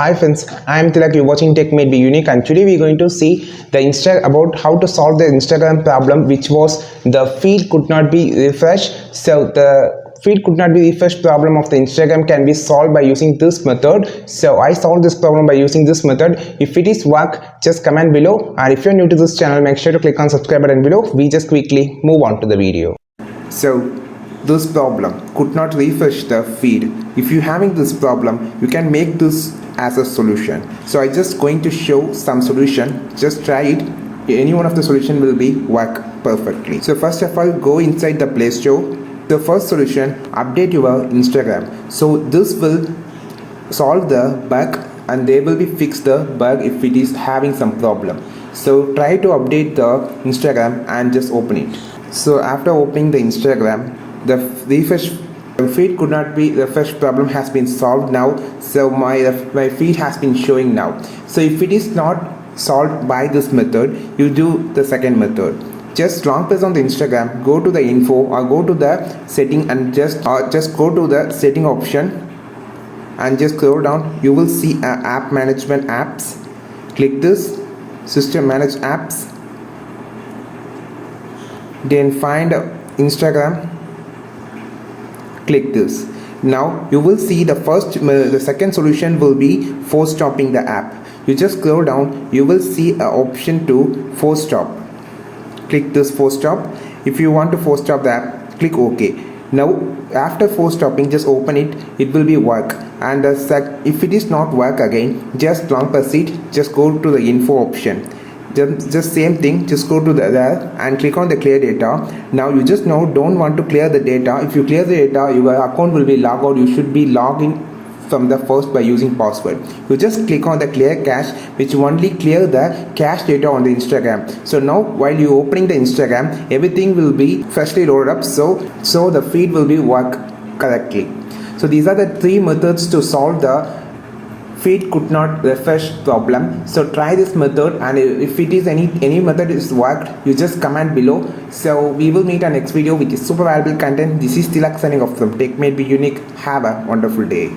Hi friends, I am Tilak. You're watching Tech Made Be Unique, and today we're going to see about how to solve the Instagram problem, which was the feed could not be refreshed. So the feed could not be refreshed problem of the Instagram can be solved by using this method. So I solved this problem by using this method. If it is work, just comment below, and if you're new to this channel, make sure to click on subscribe button below. We just quickly move on to the video. So this problem could not refresh the feed. If you're having this problem, you can make this as a solution. So I just going to show some solution. Just try it. Any one of the solution will be work perfectly. So first of all, go inside the Play Store. The first solution, update your Instagram. So this will solve the bug and they will be fix the bug if it is having some problem. So try to update the Instagram and just open it. So after opening the Instagram, the refresh feed could not be refreshed problem has been solved now. So my feed has been showing now. So if it is not solved by this method, you do the second method. Just long press on the Instagram, go to the info or go to the setting and just go to the setting option and just scroll down. You will see app management apps. Click this system manage apps, then find Instagram. Click this. Now you will see the second solution will be force stopping the app. You just scroll down, you will see an option to force stop. Click this force stop. If you want to force stop the app, click OK. Now after force stopping, just open it. It will be work, and if it is not work again, just long press it. Just go to the info option. Just same thing, just go to there and click on the clear data. Now you just don't want to clear the data. If you clear the data, your account will be logged out. You should be logging from the first by using password. You just click on the clear cache, which only clear the cache data on the Instagram. So now while you opening the Instagram, everything will be freshly loaded up, so the feed will be work correctly. So these are the three methods to solve the feed could not refresh problem. So try this method, and if it is any method is worked, you just comment below. So we will meet our next video with super valuable content. This is Tilak signing off from Tech Made Be Unique. Have a wonderful day.